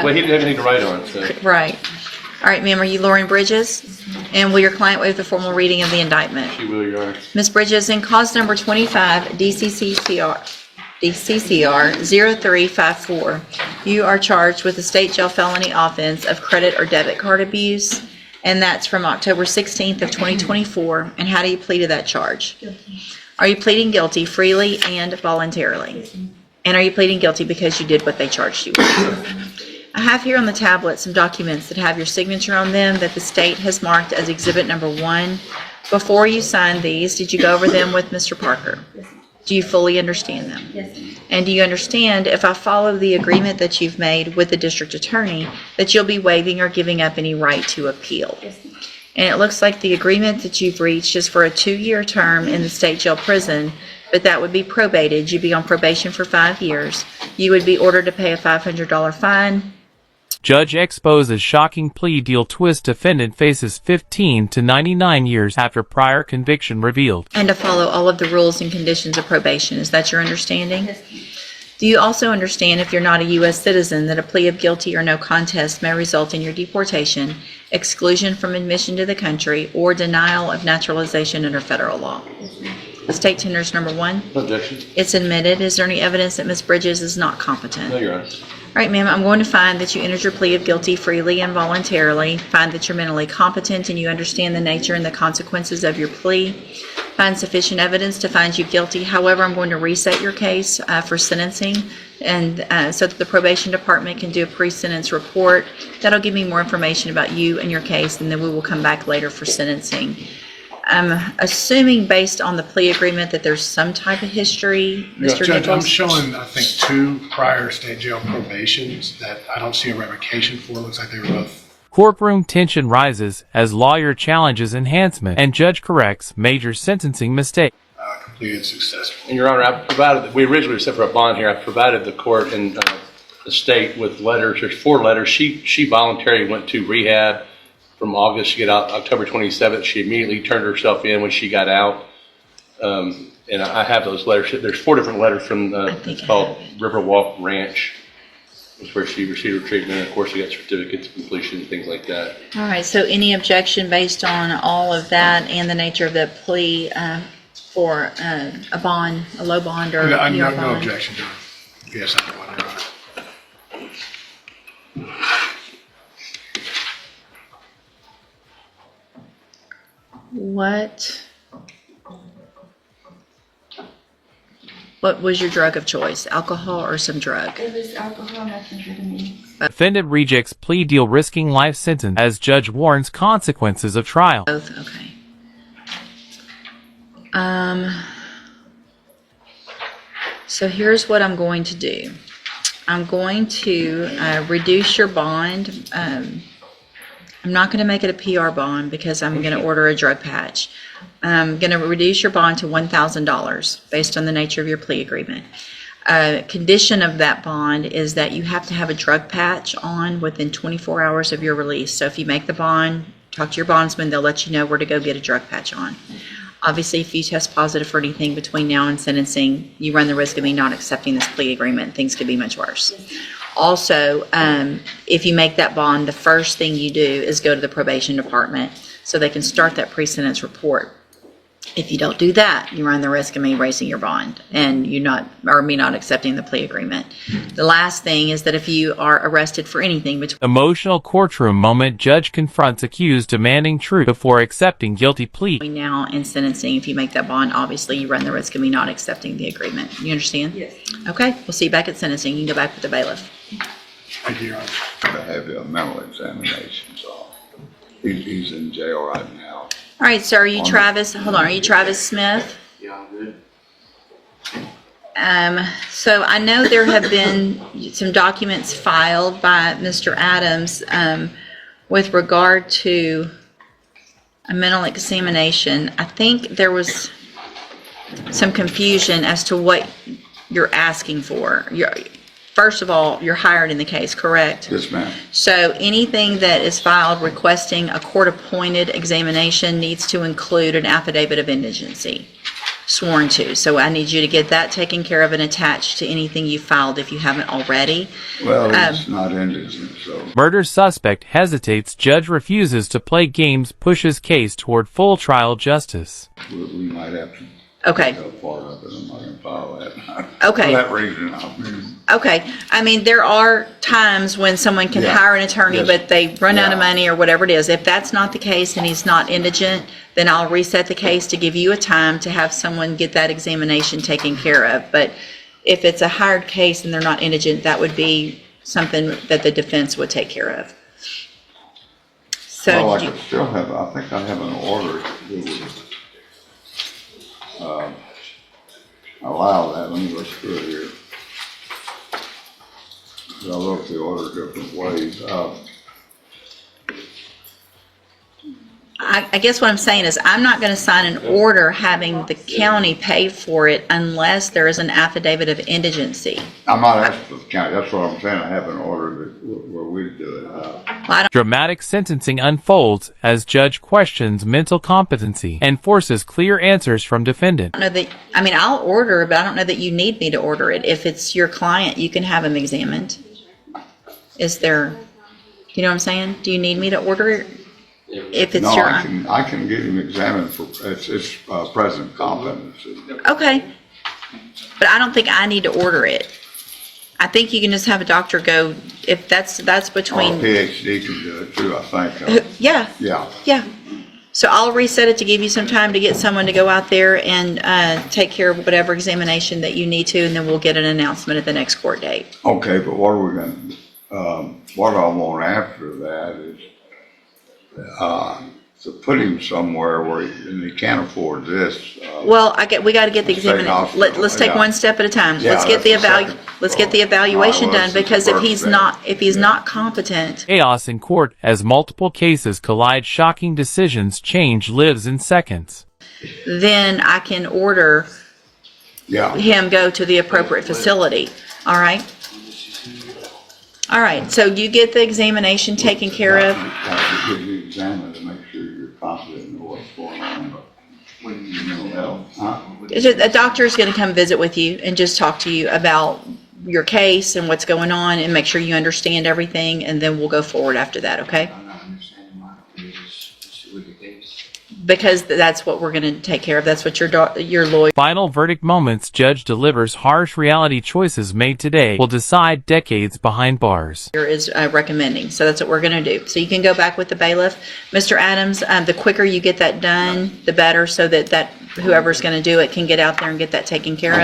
Well, he didn't have anything to write on, so. Right. All right, ma'am, are you Lauren Bridges? And will your client waive the formal reading of the indictment? She will, Your Honor. Ms. Bridges, in cause number 25, DCCR 0354, you are charged with a state jail felony offense of credit or debit card abuse, and that's from October 16th of 2024. And how do you plead to that charge? Guilty. Are you pleading guilty freely and voluntarily? And are you pleading guilty because you did what they charged you with? I have here on the tablet some documents that have your signature on them that the state has marked as exhibit number 1. Before you signed these, did you go over them with Mr. Parker? Yes, ma'am. Do you fully understand them? Yes, ma'am. And do you understand, if I follow the agreement that you've made with the district attorney, that you'll be waiving or giving up any right to appeal? Yes, ma'am. And it looks like the agreement that you've reached is for a 2-year term in the state jail prison, but that would be probated. You'd be on probation for 5 years. You would be ordered to pay a $500 fine. Judge exposes shocking plea deal twist. Defendant faces 15 to 99 years after prior conviction revealed. And to follow all of the rules and conditions of probation. Is that your understanding? Yes, ma'am. Do you also understand, if you're not a U.S. citizen, that a plea of guilty or no contest may result in your deportation, exclusion from admission to the country, or denial of naturalization under federal law? Yes, ma'am. State tenders number 1. No objection. It's admitted. Is there any evidence that Ms. Bridges is not competent? No, Your Honor. All right, ma'am, I'm going to find that you entered your plea of guilty freely and voluntarily, find that you're mentally competent and you understand the nature and the consequences of your plea, find sufficient evidence to find you guilty. However, I'm going to reset your case for sentencing, and so that the probation department can do a pre-sentence report. That'll give me more information about you and your case, and then we will come back later for sentencing. I'm assuming, based on the plea agreement, that there's some type of history, Mr. Judge, I'm Nichols? showing, I think, 2 prior state jail probations that I don't see a revocation for. Looks like they were both. Courtroom tension rises as lawyer challenges enhancement and judge corrects major sentencing mistake. Completed successfully. And Your Honor, I provided, we originally set for a bond here. I provided the court and the state with letters. There's 4 letters. She voluntarily went to rehab from August. She got out October 27th. She immediately turned herself in when she got out. And I have those letters. There's 4 different letters from, it's called Riverwalk Ranch. It's where she received her treatment. And of course, she got certificates of completion and things like that. All right, so any objection based on all of that and the nature of the plea for a bond, a low bond, or No bond? objection to it. Yes, I want to. What was your drug of choice, alcohol or some drug? It was alcohol, methamphetamine. Defendant rejects plea deal risking life sentence as judge warns consequences of trial. Both, okay. So here's what I'm going to do. I'm going to reduce your bond. I'm not going to make it a PR bond because I'm going to order a drug patch. I'm going to reduce your bond to $1,000 based on the nature of your plea agreement. Condition of that bond is that you have to have a drug patch on within 24 hours of your release. So if you make the bond, talk to your bondsman, they'll let you know where to go get a drug patch on. Obviously, if you test positive for anything between now and sentencing, you run the risk of me not accepting this plea agreement. Things could be much worse. Also, if you make that bond, the first thing you do is go to the probation department so they can start that pre-sentence report. If you don't do that, you run the risk of me raising your bond and me not accepting the plea agreement. The last thing is that if you are arrested for anything between Emotional courtroom moment. Judge confronts accused demanding truth before accepting guilty plea. now and sentencing, if you make that bond, obviously you run the risk of me not accepting the agreement. You understand? Yes. Okay, we'll see you back at sentencing. You can go back with the bailiff. Thank you, Your Honor. To have a mental examination, so he's in jail right now. All right, sir, are you Travis? Hold on, are you Travis Smith? Yeah, I'm good. So I know there have been some documents filed by Mr. Adams with regard to a mental examination. I think there was some confusion as to what you're asking for. First of all, you're hired in the case, correct? Yes, ma'am. So anything that is filed requesting a court-appointed examination needs to include an affidavit of indigency. sworn to. So I need you to get that taken care of and attached to anything you filed if you haven't already. Well, it's not indigent, so. Murder suspect hesitates, judge refuses to play games, pushes case toward full trial justice. We might have to Okay. go part of it. I'm not gonna follow that. Okay. For that reason, I mean, Okay, I mean, there are times when someone can Yeah. hire an attorney, Yes. but they run out of Yeah. money or whatever it is. If that's not the case and he's not indigent, then I'll reset the case to give you a time to have someone get that examination taken care of. But if it's a hired case and they're not indigent, that would be something that the defense would take care of. So, well, I do you- could still have, I think I have an order that would, allow that. Let me look through it here. I wrote the order different ways. I guess what I'm saying is I'm not going to sign an order having the county pay for it unless there is an affidavit of indigency. I'm not asking for the county, that's what I'm saying. I have an order that, where we do it. Dramatic sentencing unfolds as judge questions mental competency and forces clear answers from defendant. I don't know that, I mean, I'll order it, but I don't know that you need me to order it. If it's your client, you can have him examined. Is there, you know what I'm saying? Do you need me to order it? If it's No, your, I can get him examined for, it's present competency. okay. But I don't think I need to order it. I think you can just have a doctor go, if that's Or a between, PhD can do it too, I think. yeah, Yeah, yeah. So I'll reset it to give you some time to get someone to go out there and take care of whatever examination that you need to, and then we'll get an announcement at the next court date. okay, but what are we gonna, what I want after that is, to put him somewhere where he can't afford this. Well, we got to get the State examination. hospital, Let's take yeah. one step at a time. Yeah, Let's get the that's the second. let's get the evaluation Well, done, this is because the if first he's step. not competent, Chaos in court as multiple cases collide, shocking decisions change lives in seconds. then I can order Yeah, him go to the appropriate facility. All right? All right, so you get the examination taken care of. have to get you examined to make sure you're confident in what's going on, but when you know health, huh? A doctor's going to come visit with you and just talk to you about your case and what's going on and make sure you understand everything, and then we'll go forward after that, okay? I'm not understanding why we just look at things. Because that's what we're going to take care of. That's what your lawyer. Final verdict moments, judge delivers harsh reality, choices made today will decide decades behind bars. Is recommending. So that's what we're going to do. So you can go back with the bailiff. Mr. Adams, the quicker you get that done, the better, so that whoever's going to do it can get out there and get that taken care of.